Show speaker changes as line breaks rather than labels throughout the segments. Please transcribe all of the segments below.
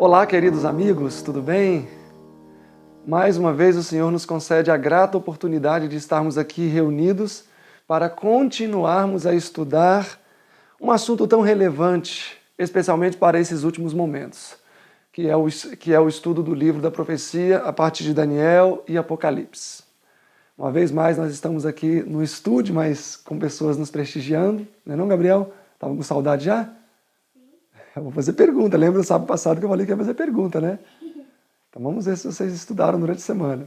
Olá, queridos amigos, tudo bem? Mais uma vez o Senhor nos concede a grata oportunidade de estarmos aqui reunidos para continuarmos a estudar um assunto tão relevante, especialmente para esses últimos momentos, que é o estudo do livro da profecia a partir de Daniel e Apocalipse. Uma vez mais nós estamos aqui no estúdio, mas com pessoas nos prestigiando, não é não, Gabriel? Estava com saudade já? Eu vou fazer pergunta, lembra no sábado passado que eu falei que ia fazer pergunta, né? Então vamos ver se vocês estudaram durante a semana.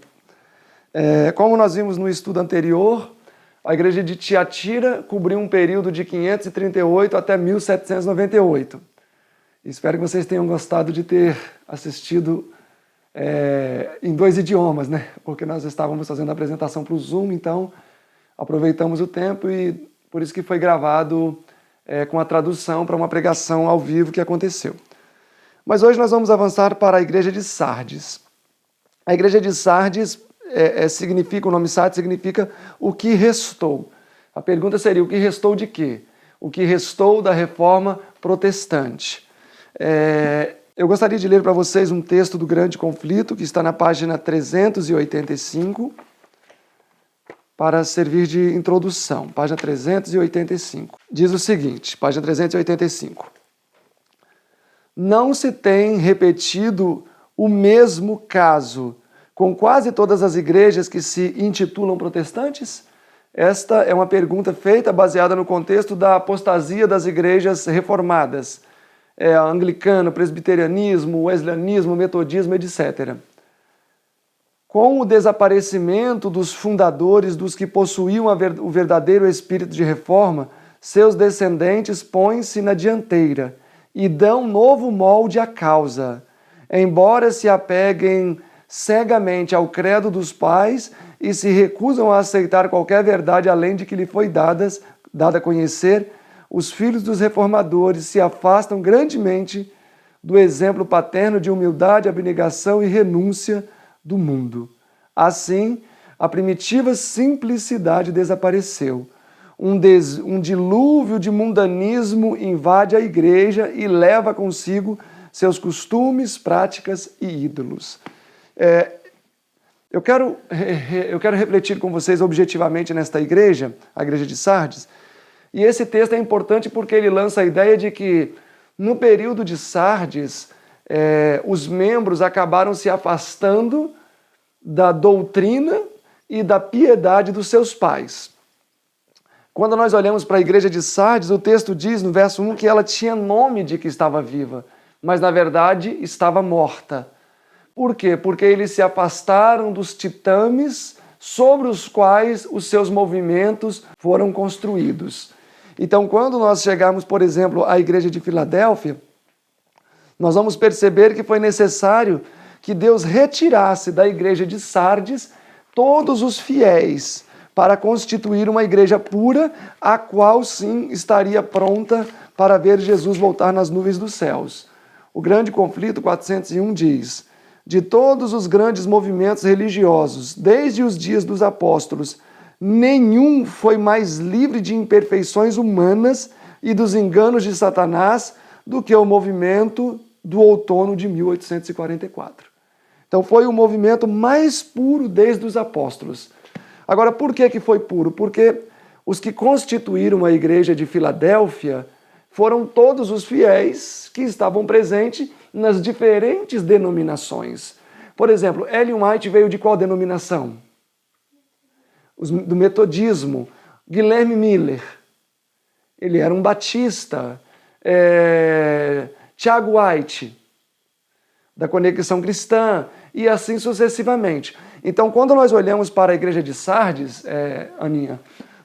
Como nós vimos no estudo anterior, a igreja de Tiatira cobriu um período de 538 até 1798. Espero que vocês tenham gostado de ter assistido em dois idiomas, né? Porque nós estávamos fazendo a apresentação para o Zoom, então aproveitamos o tempo e por isso que foi gravado com a tradução para uma pregação ao vivo que aconteceu. Mas hoje nós vamos avançar para a igreja de Sardes. A igreja de Sardes significa, o nome Sardes significa o que restou. A pergunta seria, o que restou de quê? O que restou da reforma protestante. Eu gostaria de ler para vocês um texto do Grande Conflito, que está na página 385, para servir de introdução. Página 385. Diz o seguinte, página 385. Não se tem repetido o mesmo caso com quase todas as igrejas que se intitulam protestantes? Esta é uma pergunta feita baseada no contexto da apostasia das igrejas reformadas. Anglicano, presbiterianismo, wesleyanismo, metodismo, etc. Com o desaparecimento dos fundadores, dos que possuíam o verdadeiro espírito de reforma, seus descendentes põem-se na dianteira e dão novo molde à causa, embora se apeguem cegamente ao credo dos pais e se recusam a aceitar qualquer verdade além de que lhe foi dada a conhecer, os filhos dos reformadores se afastam grandemente do exemplo paterno de humildade, abnegação e renúncia do mundo. Assim, a primitiva simplicidade desapareceu. Um dilúvio de mundanismo invade a igreja e leva consigo seus costumes, práticas e ídolos. Eu quero refletir com vocês objetivamente nesta igreja, a igreja de Sardes, e esse texto é importante porque ele lança a ideia de que no período de Sardes, os membros acabaram se afastando da doutrina e da piedade dos seus pais. Quando nós olhamos para a igreja de Sardes, o texto diz no verso 1 que ela tinha nome de que estava viva, mas na verdade estava morta. Por quê? Porque eles se afastaram dos titames sobre os quais os seus movimentos foram construídos. Então, quando nós chegarmos, por exemplo, à igreja de Filadélfia, nós vamos perceber que foi necessário que Deus retirasse da igreja de Sardes todos os fiéis para constituir uma igreja pura, a qual sim estaria pronta para ver Jesus voltar nas nuvens dos céus. O Grande Conflito 401 diz: de todos os grandes movimentos religiosos, desde os dias dos apóstolos, nenhum foi mais livre de imperfeições humanas e dos enganos de Satanás do que o movimento do outono de 1844. Então foi o movimento mais puro desde os apóstolos. Agora, por que foi puro? Porque os que constituíram a igreja de Filadélfia foram todos os fiéis que estavam presentes nas diferentes denominações. Por exemplo, Ellen White veio de qual denominação? Do metodismo. Guilherme Miller, ele era um batista. Tiago White, da Conexão Cristã, e assim sucessivamente. Então, quando nós olhamos para a igreja de Sardes, Aninha,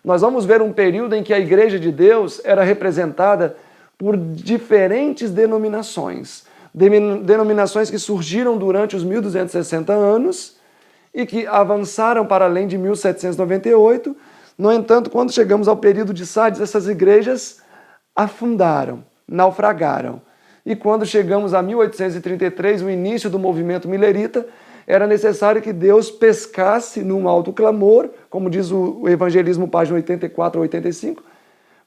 nós vamos ver um período em que a igreja de Deus era representada por diferentes denominações. Denominações que surgiram durante os 1260 anos e que avançaram para além de 1798. No entanto, quando chegamos ao período de Sardes, essas igrejas afundaram, naufragaram. E quando chegamos a 1833, o início do movimento milerita, era necessário que Deus pescasse num alto clamor, como diz o Evangelismo, página 84 a 85,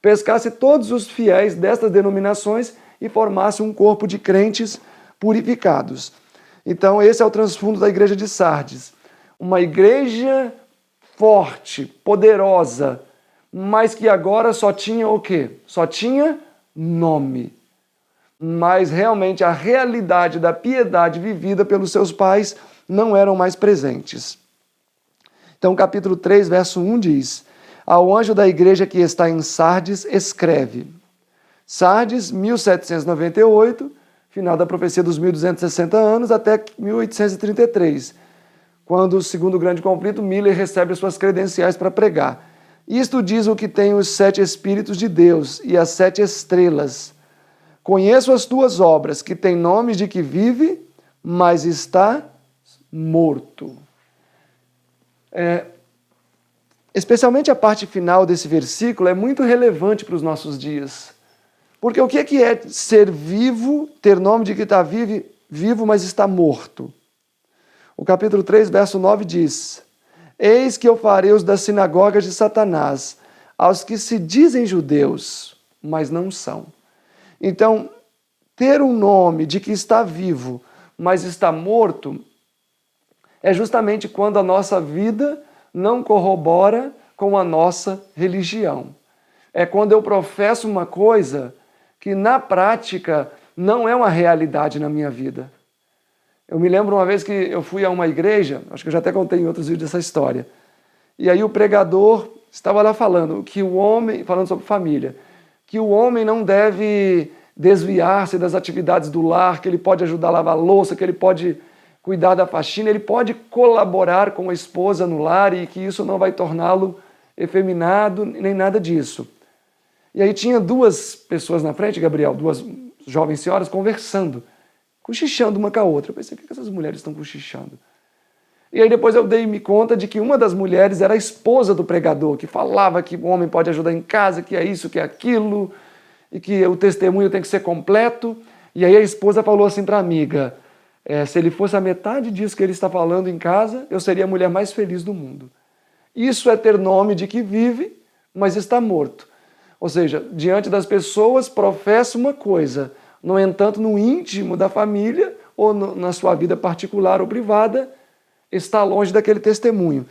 pescasse todos os fiéis destas denominações e formasse um corpo de crentes purificados. Então esse é o transfundo da igreja de Sardes. Uma igreja forte, poderosa, mas que agora só tinha o quê? Só tinha nome. Mas realmente a realidade da piedade vivida pelos seus pais não eram mais presentes. Então, capítulo 3, verso 1 diz: ao anjo da igreja que está em Sardes, escreve. Sardes, 1798, final da profecia dos 1260 anos, até 1833, quando, segundo o grande conflito, Miller recebe as suas credenciais para pregar. Isto diz o que tem os 7 Espíritos de Deus e as 7 estrelas. Conheço as tuas obras, que tem nomes de que vive, mas está morto. Especialmente a parte final desse versículo é muito relevante para os nossos dias. Porque o que é ser vivo, ter nome de que está vivo, mas está morto? O capítulo 3, verso 9 diz: eis que eu farei os das sinagogas de Satanás, aos que se dizem judeus, mas não são. Então, ter um nome de que está vivo, mas está morto, é justamente quando a nossa vida não corrobora com a nossa religião. É quando eu professo uma coisa que na prática não é uma realidade na minha vida. Eu me lembro uma vez que eu fui a uma igreja, acho que eu já até contei em outros vídeos essa história, e aí o pregador estava lá falando que o homem, falando sobre família, que o homem não deve desviar-se das atividades do lar, que ele pode ajudar a lavar a louça, que ele pode cuidar da faxina, ele pode colaborar com a esposa no lar e que isso não vai torná-lo efeminado, nem nada disso. E aí tinha 2 pessoas na frente, Gabriel, 2 jovens senhoras conversando, cochichando uma com a outra. Eu pensei, o que essas mulheres estão cochichando? E aí depois eu dei-me conta de que uma das mulheres era a esposa do pregador, que falava que o homem pode ajudar em casa, que é isso, que é aquilo, e que o testemunho tem que ser completo. E aí a esposa falou assim para a amiga: se ele fosse a metade disso que ele está falando em casa, eu seria a mulher mais feliz do mundo. Isso é ter nome de que vive, mas está morto. Ou seja, diante das pessoas professa uma coisa, no entanto, no íntimo da família ou na sua vida particular ou privada, está longe daquele testemunho.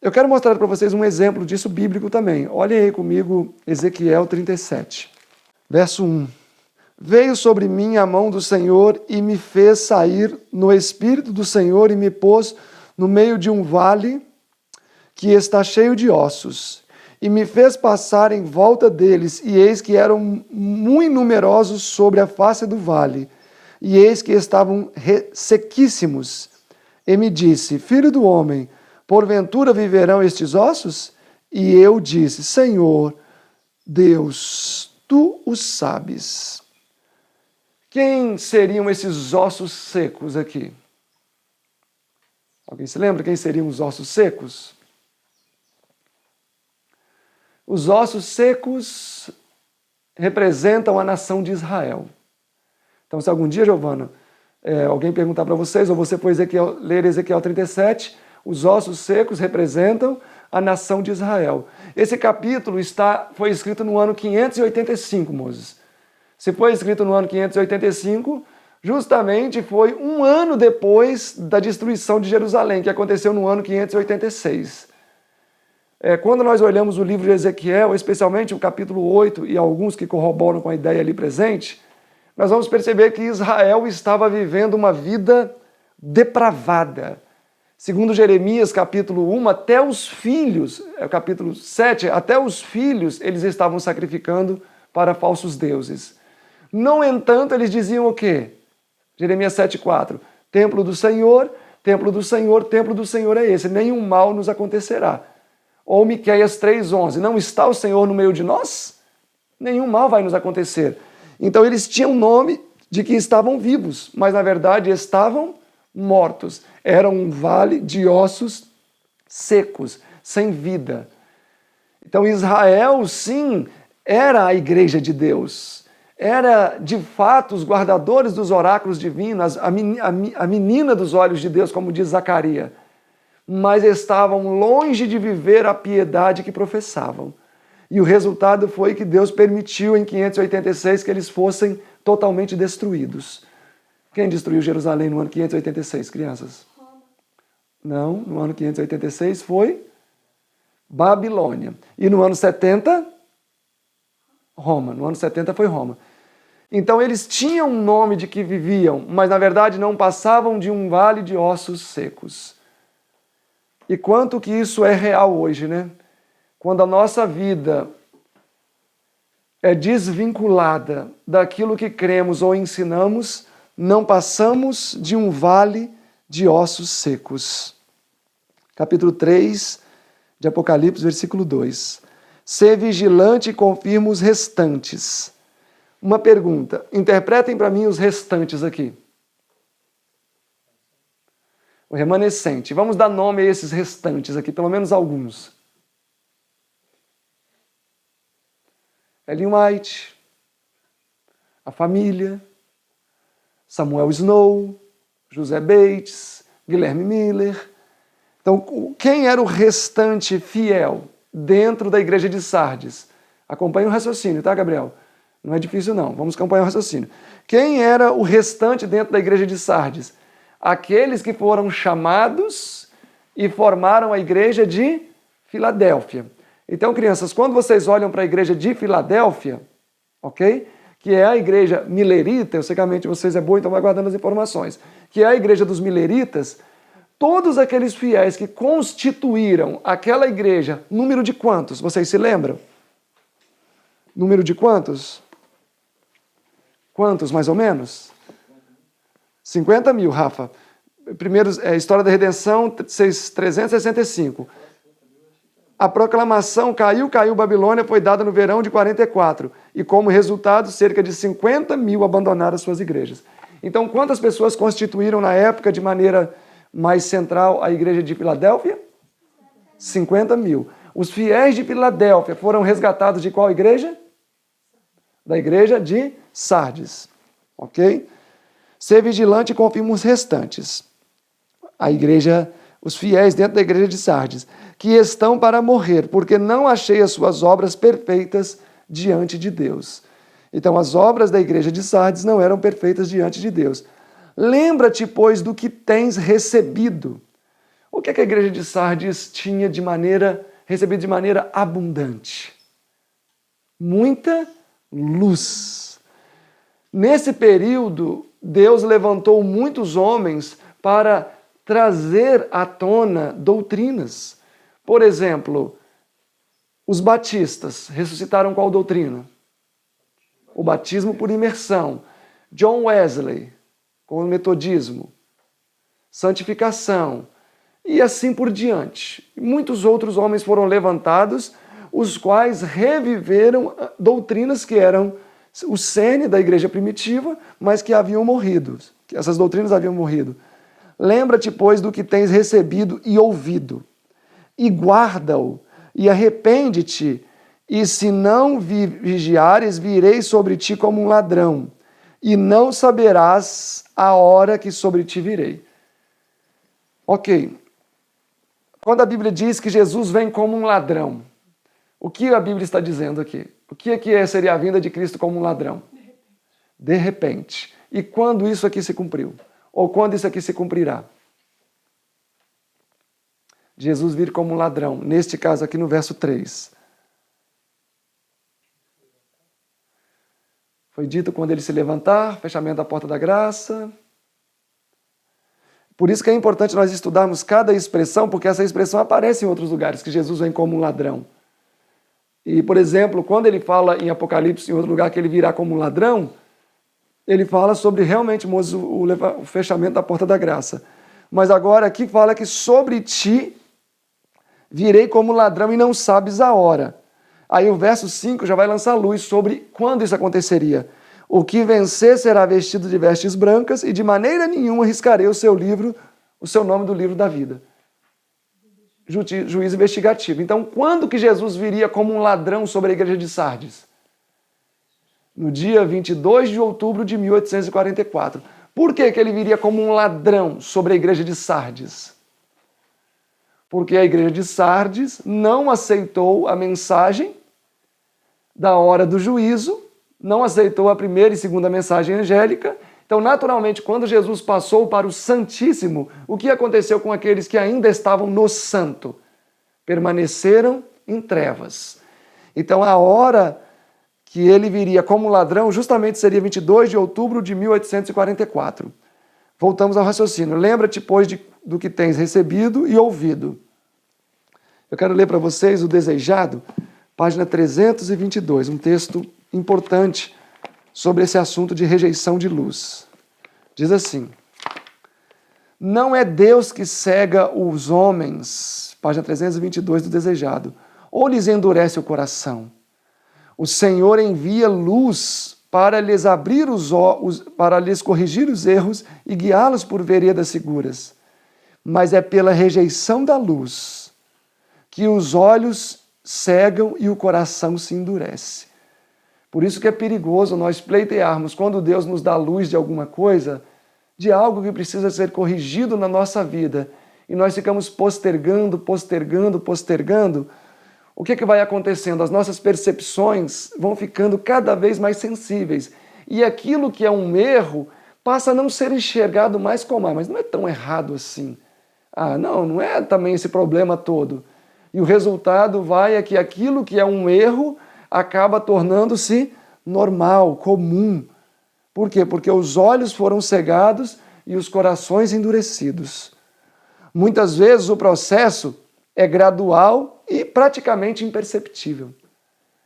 Eu quero mostrar para vocês um exemplo disso bíblico também. Olhem aí comigo Ezequiel 37, verso 1. Veio sobre mim a mão do Senhor e me fez sair no Espírito do Senhor e me pôs no meio de um vale que está cheio de ossos. E me fez passar em volta deles, e eis que eram muito numerosos sobre a face do vale, e eis que estavam sequíssimos. E me disse: filho do homem, porventura viverão estes ossos? E eu disse: Senhor, Deus, tu o sabes. Quem seriam esses ossos secos aqui? Alguém se lembra quem seriam os ossos secos? Os ossos secos representam a nação de Israel. Então, se algum dia, Giovana, alguém perguntar para vocês, ou você for ler Ezequiel 37, os ossos secos representam a nação de Israel. Esse capítulo foi escrito no ano 585, Moses. Se foi escrito no ano 585, justamente foi um ano depois da destruição de Jerusalém, que aconteceu no ano 586. Quando nós olhamos o livro de Ezequiel, especialmente o capítulo 8 e alguns que corroboram com a ideia ali presente, nós vamos perceber que Israel estava vivendo uma vida depravada. Segundo Jeremias, capítulo 1, até os filhos, capítulo 7, até os filhos eles estavam sacrificando para falsos deuses. No entanto, eles diziam o quê? Jeremias 7,4, templo do Senhor, templo do Senhor, templo do Senhor é esse, nenhum mal nos acontecerá. Ou Miqueias 3,11, não está o Senhor no meio de nós? Nenhum mal vai nos acontecer. Então eles tinham nome de que estavam vivos, mas na verdade estavam mortos. Era um vale de ossos secos, sem vida. Então Israel, sim, era a igreja de Deus. Era, de fato, os guardadores dos oráculos divinos, a menina dos olhos de Deus, como diz Zacarias. Mas estavam longe de viver a piedade que professavam. E o resultado foi que Deus permitiu em 586 que eles fossem totalmente destruídos. Quem destruiu Jerusalém no ano 586, crianças? Não, no ano 586 foi Babilônia. E no ano 70, Roma. No ano 70 foi Roma. Então eles tinham um nome de que viviam, mas na verdade não passavam de um vale de ossos secos. E quanto que isso é real hoje, né? Quando a nossa vida é desvinculada daquilo que cremos ou ensinamos, não passamos de um vale de ossos secos. Capítulo 3 de Apocalipse, versículo 2. Ser vigilante e confirma os restantes. Uma pergunta, interpretem para mim os restantes aqui. O remanescente. Vamos dar nome a esses restantes aqui, pelo menos alguns. Ellen White, a família, Samuel Snow, José Bates, Guilherme Miller. Então, quem era o restante fiel dentro da igreja de Sardes? Acompanhe o raciocínio, tá, Gabriel? Não é difícil não, vamos acompanhar o raciocínio. Quem era o restante dentro da igreja de Sardes? Aqueles que foram chamados e formaram a igreja de Filadélfia. Então, crianças, quando vocês olham para a igreja de Filadélfia, ok? Que é a igreja milerita, eu sei que a mente de vocês é boa, então vai guardando as informações, que é a igreja dos mileritas, todos aqueles fiéis que constituíram aquela igreja, número de quantos? Vocês se lembram? Número de quantos? Quantos, mais ou menos? 50 mil, Rafa. Primeiro, História da Redenção, 365. A proclamação caiu, Babilônia, foi dada no verão de 44. E como resultado, cerca de 50 mil abandonaram as suas igrejas. Então, quantas pessoas constituíram na época de maneira mais central a igreja de Filadélfia? 50 mil. Os fiéis de Filadélfia foram resgatados de qual igreja? Da igreja de Sardes. Ok? Ser vigilante e confirma os restantes. A igreja, os fiéis dentro da igreja de Sardes, que estão para morrer, porque não achei as suas obras perfeitas diante de Deus. Então, as obras da igreja de Sardes não eram perfeitas diante de Deus. Lembra-te, pois, do que tens recebido. O que a igreja de Sardes tinha recebido de maneira abundante? Muita luz. Nesse período, Deus levantou muitos homens para trazer à tona doutrinas. Por exemplo, os batistas ressuscitaram qual doutrina? O batismo por imersão. John Wesley, com o metodismo. Santificação. E assim por diante. Muitos outros homens foram levantados, os quais reviveram doutrinas que eram o cerne da igreja primitiva, mas que haviam morrido. Que essas doutrinas haviam morrido. Lembra-te, pois, do que tens recebido e ouvido, e guarda-o, e arrepende-te, e se não vigiares, virei sobre ti como um ladrão, e não saberás a hora que sobre ti virei. Ok. Quando a Bíblia diz que Jesus vem como um ladrão, o que a Bíblia está dizendo aqui? O que seria a vinda de Cristo como um ladrão? De repente. E quando isso aqui se cumpriu? Ou quando isso aqui se cumprirá? Jesus vir como um ladrão, neste caso aqui no verso 3. Foi dito quando ele se levantar, fechamento da porta da graça. Por isso que é importante nós estudarmos cada expressão, porque essa expressão aparece em outros lugares, que Jesus vem como um ladrão. E, por exemplo, quando ele fala em Apocalipse, em outro lugar, que ele virá como um ladrão, ele fala sobre realmente, Moisés, o fechamento da porta da graça. Mas agora aqui fala que sobre ti virei como ladrão e não sabes a hora. Aí o verso 5 já vai lançar luz sobre quando isso aconteceria. O que vencer será vestido de vestes brancas e de maneira nenhuma riscarei o seu nome do livro da vida. Juízo investigativo. Então, quando que Jesus viria como um ladrão sobre a igreja de Sardes? No dia 22 de outubro de 1844. Por que ele viria como um ladrão sobre a igreja de Sardes? Porque a igreja de Sardes não aceitou a mensagem da hora do juízo, não aceitou a primeira e segunda mensagem angélica Então, naturalmente, quando Jesus passou para o Santíssimo, o que aconteceu com aqueles que ainda estavam no Santo? Permaneceram em trevas. Então, a hora que ele viria como ladrão justamente seria 22 de outubro de 1844. Voltamos ao raciocínio. Lembra-te, pois, do que tens recebido e ouvido. Eu quero ler para vocês o Desejado, página 322, um texto importante sobre esse assunto de rejeição de luz. Diz assim: não é Deus que cega os homens, página 322 do Desejado, ou lhes endurece o coração. O Senhor envia luz para lhes abrir os olhos, para lhes corrigir os erros e guiá-los por veredas seguras. Mas é pela rejeição da luz que os olhos cegam e o coração se endurece. Por isso que é perigoso nós pleitearmos, quando Deus nos dá luz de alguma coisa, de algo que precisa ser corrigido na nossa vida, e nós ficamos postergando. O que vai acontecendo? As nossas percepções vão ficando cada vez mais sensíveis. E aquilo que é um erro passa a não ser enxergado mais como, mas não é tão errado assim. Não é também esse problema todo. E o resultado é que aquilo que é um erro acaba tornando-se normal, comum. Por quê? Porque os olhos foram cegados e os corações endurecidos. Muitas vezes o processo é gradual e praticamente imperceptível.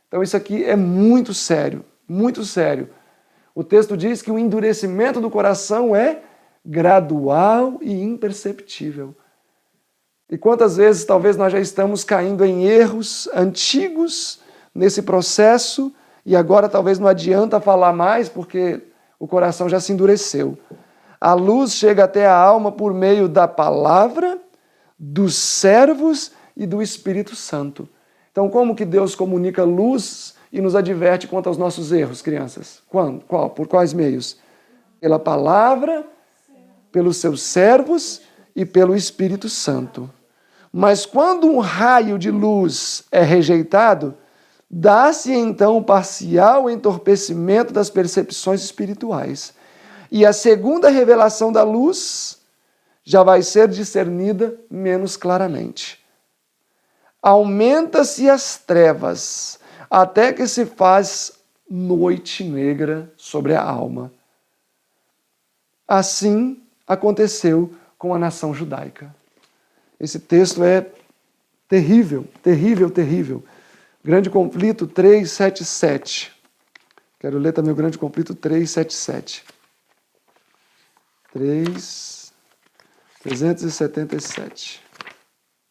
Então isso aqui é muito sério, muito sério. O texto diz que o endurecimento do coração é gradual e imperceptível. E quantas vezes talvez nós já estamos caindo em erros antigos nesse processo e agora talvez não adianta falar mais porque o coração já se endureceu. A luz chega até a alma por meio da palavra, dos servos e do Espírito Santo. Então, como que Deus comunica luz e nos adverte quanto aos nossos erros, crianças? Por quais meios? Pela palavra, pelos seus servos e pelo Espírito Santo. Mas quando um raio de luz é rejeitado, dá-se então um parcial entorpecimento das percepções espirituais. E a segunda revelação da luz já vai ser discernida menos claramente. Aumenta-se as trevas, até que se faz noite negra sobre a alma. Assim aconteceu com a nação judaica. Esse texto é terrível, terrível, terrível. Grande Conflito 377. Quero ler também o Grande Conflito 377. 377.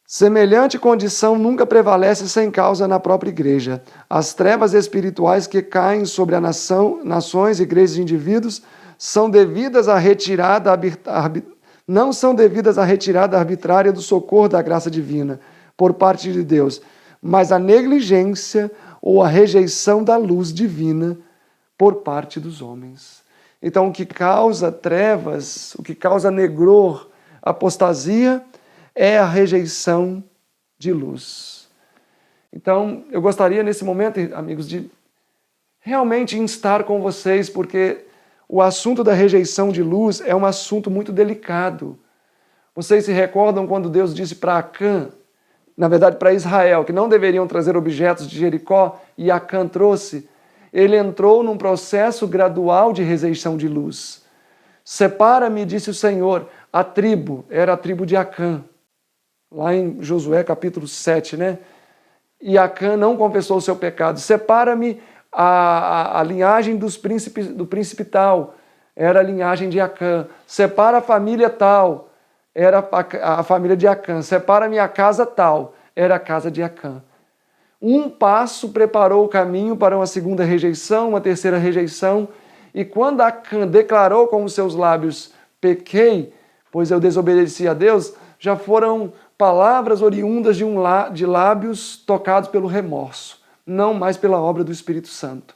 Semelhante condição nunca prevalece sem causa na própria igreja. As trevas espirituais que caem sobre a nações, igrejas e indivíduos são devidas à retirada não são devidas à retirada arbitrária do socorro da graça divina por parte de Deus, mas à negligência ou à rejeição da luz divina por parte dos homens. Então, o que causa trevas, o que causa negror, apostasia, é a rejeição de luz. Então, eu gostaria nesse momento, amigos, de realmente instar com vocês, porque o assunto da rejeição de luz é um assunto muito delicado. Vocês se recordam quando Deus disse para Acã, na verdade para Israel, que não deveriam trazer objetos de Jericó, e Acã trouxe? Ele entrou num processo gradual de rejeição de luz. Separa-me, disse o Senhor, a tribo, era a tribo de Acã. Lá em Josué capítulo 7, né? E Acã não confessou o seu pecado. Separa-me a linhagem do príncipe tal, era a linhagem de Acã. Separa a família tal, era a família de Acã. Separa-me a casa tal, era a casa de Acã. Um passo preparou o caminho para uma segunda rejeição, uma terceira rejeição, e quando Acã declarou com os seus lábios, pequei, pois eu desobedeci a Deus, já foram palavras oriundas de lábios tocados pelo remorso, não mais pela obra do Espírito Santo.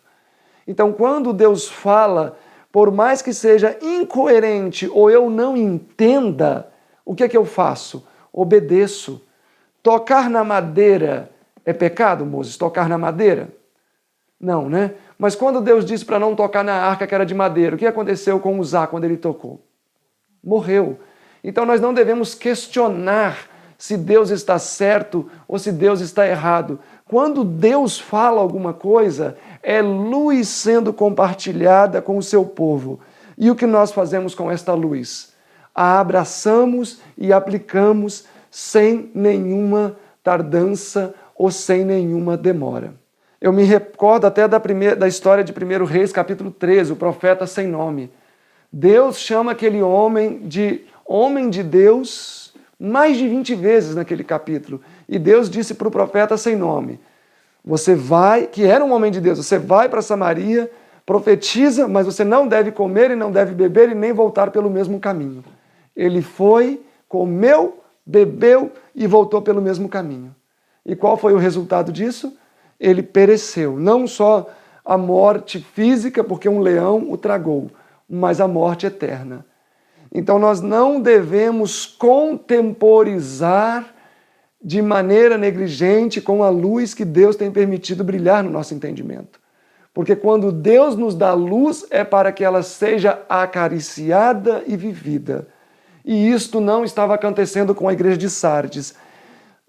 Então, quando Deus fala, por mais que seja incoerente ou eu não entenda, o que é que eu faço? Obedeço. Tocar na madeira é pecado, Moses? Tocar na madeira? Não, né? Mas quando Deus disse para não tocar na arca que era de madeira, o que aconteceu com Uzá quando ele tocou? Morreu. Então nós não devemos questionar se Deus está certo ou se Deus está errado. Quando Deus fala alguma coisa, é luz sendo compartilhada com o seu povo. E o que nós fazemos com esta luz? A abraçamos e aplicamos sem nenhuma tardança ou sem nenhuma demora. Eu me recordo até da história de 1 Reis, capítulo 13, o profeta sem nome. Deus chama aquele homem de Deus mais de 20 vezes naquele capítulo. E Deus disse para o profeta sem nome, você vai, que era um homem de Deus, você vai para Samaria, profetiza, mas você não deve comer e não deve beber e nem voltar pelo mesmo caminho. Ele foi, comeu, bebeu e voltou pelo mesmo caminho. E qual foi o resultado disso? Ele pereceu. Não só a morte física, porque um leão o tragou, mas a morte eterna. Então nós não devemos contemporizar de maneira negligente com a luz que Deus tem permitido brilhar no nosso entendimento. Porque quando Deus nos dá luz é para que ela seja acariciada e vivida. E isto não estava acontecendo com a igreja de Sardes.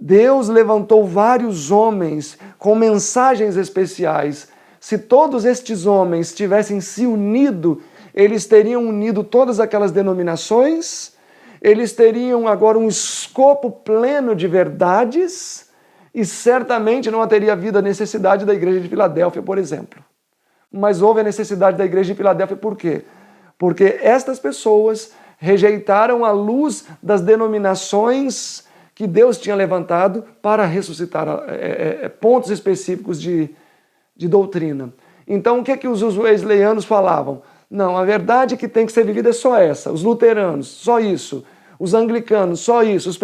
Deus levantou vários homens com mensagens especiais. Se todos estes homens tivessem se unido, eles teriam unido todas aquelas denominações, eles teriam agora um escopo pleno de verdades e certamente não teria havido a necessidade da igreja de Filadélfia, por exemplo. Mas houve a necessidade da igreja de Filadélfia por quê? Porque estas pessoas rejeitaram a luz das denominações que Deus tinha levantado para ressuscitar pontos específicos de doutrina. Então, o que os wesleyanos falavam? Não, a verdade que tem que ser vivida é só essa. Os luteranos, só isso. Os anglicanos, só isso. Os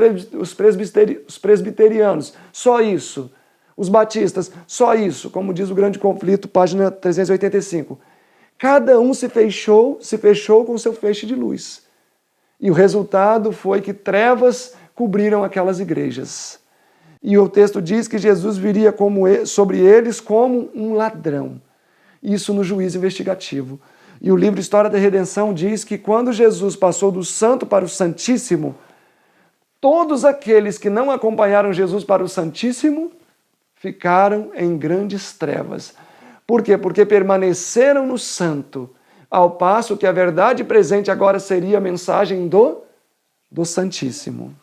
presbiterianos, só isso. Os batistas, só isso. Como diz o Grande Conflito, página 385. Cada um se fechou com seu feixe de luz. E o resultado foi que trevas cobriram aquelas igrejas. E o texto diz que Jesus viria sobre eles como um ladrão. Isso no juízo investigativo. E o livro História da Redenção diz que quando Jesus passou do santo para o santíssimo, todos aqueles que não acompanharam Jesus para o santíssimo ficaram em grandes trevas. Por quê? Porque permaneceram no santo, ao passo que a verdade presente agora seria a mensagem do santíssimo.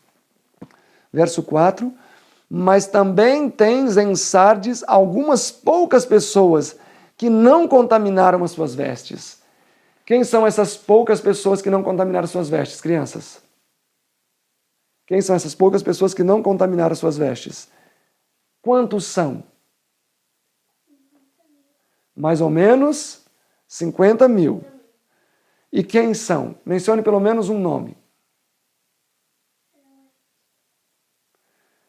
Verso 4, mas também tens em Sardes algumas poucas pessoas que não contaminaram as suas vestes. Quem são essas poucas pessoas que não contaminaram as suas vestes, crianças? Quem são essas poucas pessoas que não contaminaram as suas vestes? Quantos são? Mais ou menos 50 mil. E quem são? Mencione pelo menos um nome.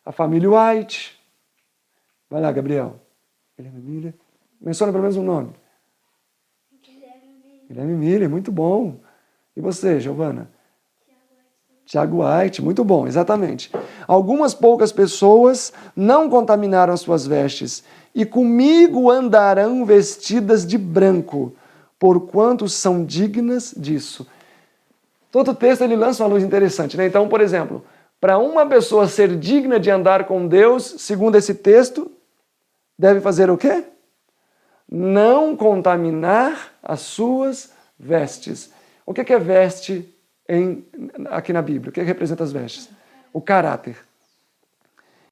A família White. Vai lá, Gabriel. Menciona pelo menos um nome. Guilherme Miller, muito bom. E você, Giovana? Tiago White, muito bom, exatamente. Algumas poucas pessoas não contaminaram as suas vestes, e comigo andarão vestidas de branco, porquanto são dignas disso. Todo texto ele lança uma luz interessante, né? Então, por exemplo, para uma pessoa ser digna de andar com Deus, segundo esse texto, deve fazer o quê? Não contaminar as suas vestes. O que é veste aqui na Bíblia? O que representa as vestes? O caráter.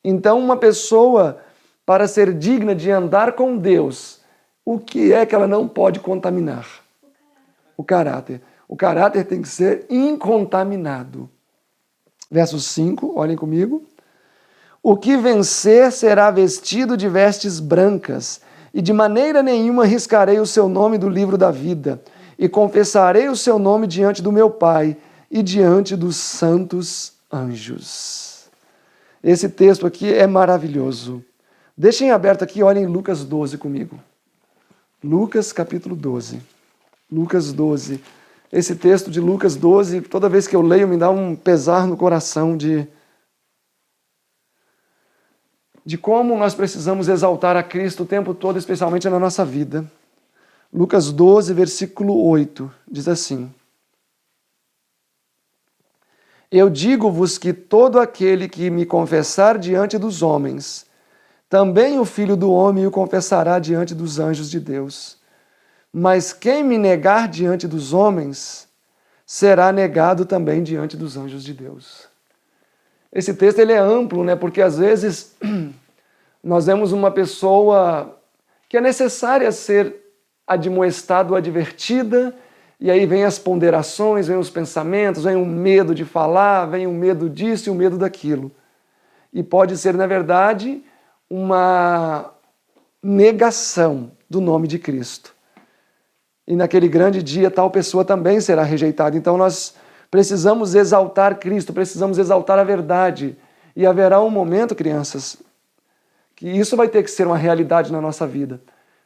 Então, uma pessoa, para ser digna de andar com Deus, o que é que ela não pode contaminar? O caráter. O caráter tem que ser incontaminado. Verso 5, olhem comigo. O que vencer será vestido de vestes brancas, e de maneira nenhuma riscarei o seu nome do livro da vida, e confessarei o seu nome diante do meu Pai e diante dos santos anjos. Esse texto aqui é maravilhoso. Deixem aberto aqui, olhem Lucas 12 comigo. Lucas capítulo 12. Lucas 12. Esse texto de Lucas 12, toda vez que eu leio, me dá um pesar no coração de como nós precisamos exaltar a Cristo o tempo todo, especialmente na nossa vida. Lucas 12, versículo 8, diz assim: Eu digo-vos que todo aquele que me confessar diante dos homens, também o Filho do Homem o confessará diante dos anjos de Deus. Mas quem me negar diante dos homens, será negado também diante dos anjos de Deus. Esse texto ele é amplo, né? Porque às vezes nós vemos uma pessoa que é necessária ser admoestada ou advertida, e aí vem as ponderações, vem os pensamentos, vem o medo de falar, vem o medo disso e o medo daquilo. E pode ser, na verdade, uma negação do nome de Cristo. E naquele grande dia tal pessoa também será rejeitada. Então nós precisamos exaltar Cristo, precisamos exaltar a verdade. E haverá um momento, crianças, que isso vai ter que ser uma realidade na nossa vida.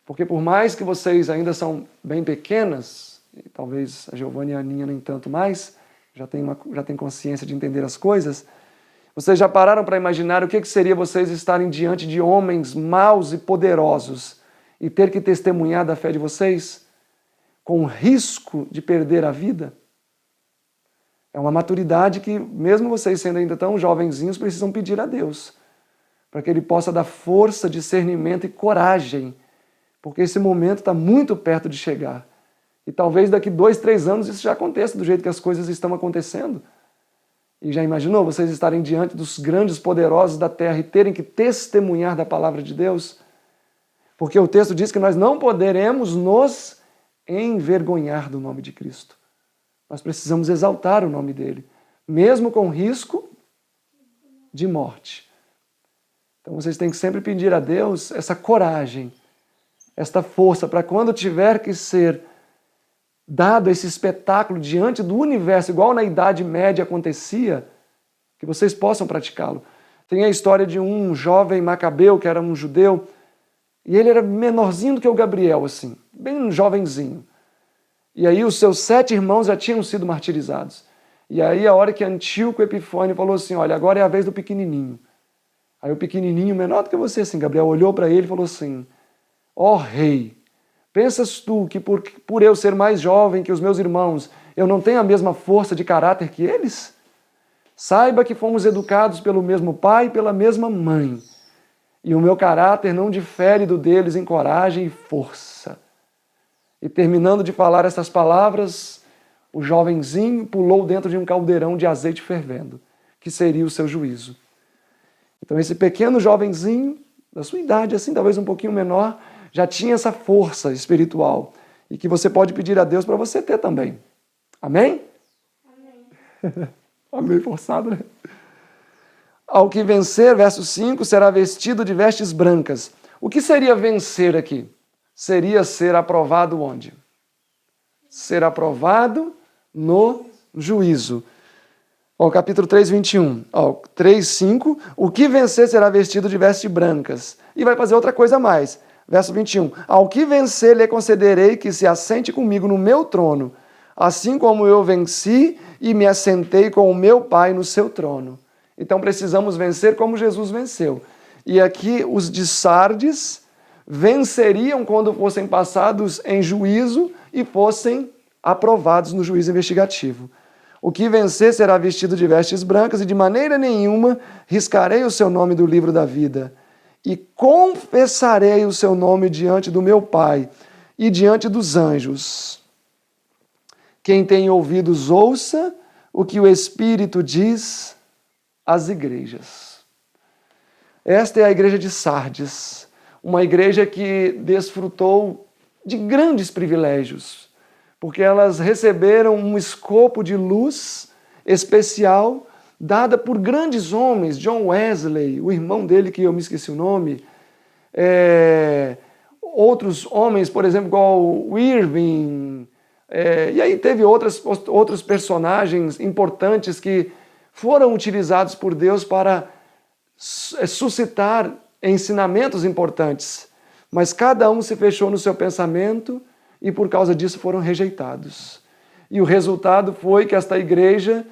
Porque por mais que vocês ainda são bem pequenas, e talvez a Giovana e a Aninha nem tanto mais, já tem consciência de entender as coisas, vocês já pararam para imaginar o que seria vocês estarem diante de homens maus e poderosos e ter que testemunhar da fé de vocês, com risco de perder a vida? É uma maturidade que, mesmo vocês sendo ainda tão jovenzinhos, precisam pedir a Deus, para que Ele possa dar força, discernimento e coragem, porque esse momento está muito perto de chegar. E talvez daqui 2, 3 anos isso já aconteça do jeito que as coisas estão acontecendo. E já imaginou vocês estarem diante dos grandes poderosos da terra e terem que testemunhar da palavra de Deus? Porque o texto diz que nós não poderemos nos envergonhar do nome de Cristo. Nós precisamos exaltar o nome dele, mesmo com risco de morte. Então vocês têm que sempre pedir a Deus essa coragem, esta força, para quando tiver que ser dado esse espetáculo diante do universo, igual na Idade Média acontecia, que vocês possam praticá-lo. Tem a história de um jovem macabeu, que era um judeu, e ele era menorzinho do que o Gabriel, assim, bem jovenzinho. E aí os seus 7 irmãos já tinham sido martirizados. E aí a hora que Antíoco Epifânio falou assim, olha, agora é a vez do pequenininho. Aí o pequenininho, menor do que você, assim, Gabriel, olhou para ele e falou assim, ó rei, pensas tu que por eu ser mais jovem que os meus irmãos, eu não tenho a mesma força de caráter que eles? Saiba que fomos educados pelo mesmo pai e pela mesma mãe. E o meu caráter não difere do deles em coragem e força. E terminando de falar essas palavras, o jovenzinho pulou dentro de um caldeirão de azeite fervendo, que seria o seu juízo. Então esse pequeno jovenzinho, da sua idade, assim, talvez um pouquinho menor, já tinha essa força espiritual e que você pode pedir a Deus para você ter também. Amém? Amém. Amém forçado, né? Ao que vencer, verso 5, será vestido de vestes brancas. O que seria vencer aqui? Seria ser aprovado onde? Ser aprovado no juízo. Ó, capítulo 3, 21. Ó, 3, 5. O que vencer será vestido de vestes brancas. E vai fazer outra coisa a mais. Verso 21. Ao que vencer, lhe concederei que se assente comigo no meu trono, assim como eu venci e me assentei com o meu Pai no seu trono. Então precisamos vencer como Jesus venceu. E aqui os de Sardes venceriam quando fossem passados em juízo e fossem aprovados no juízo investigativo. O que vencer será vestido de vestes brancas e de maneira nenhuma riscarei o seu nome do livro da vida. E confessarei o seu nome diante do meu Pai e diante dos anjos. Quem tem ouvidos, ouça o que o Espírito diz às igrejas. Esta é a igreja de Sardes, uma igreja que desfrutou de grandes privilégios, porque elas receberam um escopo de luz especial dada por grandes homens, John Wesley, o irmão dele, que eu me esqueci o nome, outros homens, por exemplo, igual o Irving, e aí teve outros personagens importantes que foram utilizados por Deus para suscitar ensinamentos importantes, mas cada um se fechou no seu pensamento e por causa disso foram rejeitados. E o resultado foi que esta igreja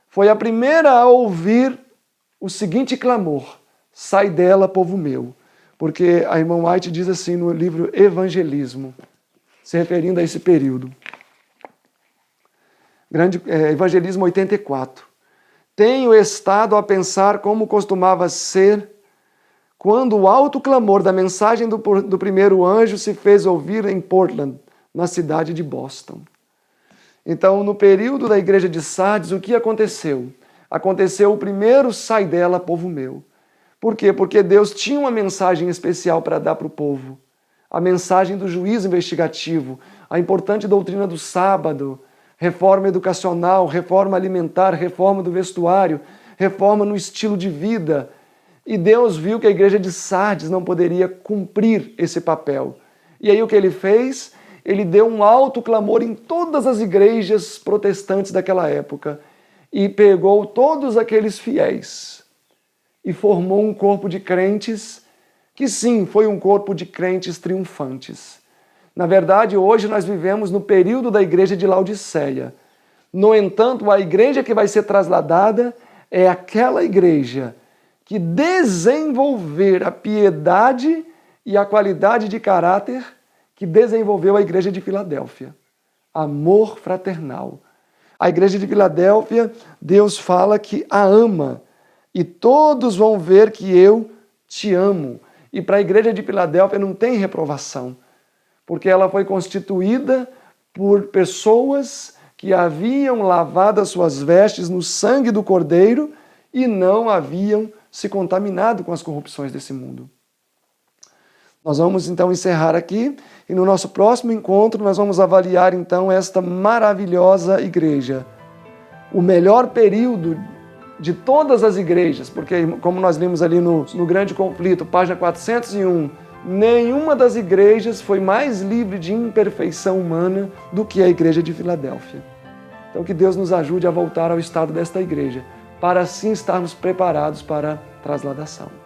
foi a primeira a ouvir o seguinte clamor: sai dela, povo meu. Porque a irmã White diz assim no livro Evangelismo: se referindo a esse período. Evangelismo 84. Tenho estado a pensar como costumava ser quando o alto clamor da mensagem do primeiro anjo se fez ouvir em Portland, na cidade de Boston. Então, no período da igreja de Sardes, o que aconteceu? Aconteceu o primeiro sai dela, povo meu. Por quê? Porque Deus tinha uma mensagem especial para dar para o povo. A mensagem do juízo investigativo, a importante doutrina do sábado, reforma educacional, reforma alimentar, reforma do vestuário, reforma no estilo de vida. E Deus viu que a igreja de Sardes não poderia cumprir esse papel. E aí o que ele fez? Ele deu um alto clamor em todas as igrejas protestantes daquela época e pegou todos aqueles fiéis e formou um corpo de crentes que sim, foi um corpo de crentes triunfantes. Na verdade, hoje nós vivemos no período da igreja de Laodiceia. No entanto, a igreja que vai ser trasladada é aquela igreja que desenvolver a piedade e a qualidade de caráter que desenvolveu a igreja de Filadélfia. Amor fraternal. A igreja de Filadélfia, Deus fala que a ama e todos vão ver que eu te amo. E para a igreja de Filadélfia não tem reprovação, porque ela foi constituída por pessoas que haviam lavado as suas vestes no sangue do Cordeiro e não haviam se contaminado com as corrupções desse mundo. Nós vamos então encerrar aqui e no nosso próximo encontro nós vamos avaliar então esta maravilhosa igreja. O melhor período de todas as igrejas, porque como nós lemos ali no Grande Conflito, página 401, nenhuma das igrejas foi mais livre de imperfeição humana do que a igreja de Filadélfia. Então que Deus nos ajude a voltar ao estado desta igreja, para assim estarmos preparados para a trasladação.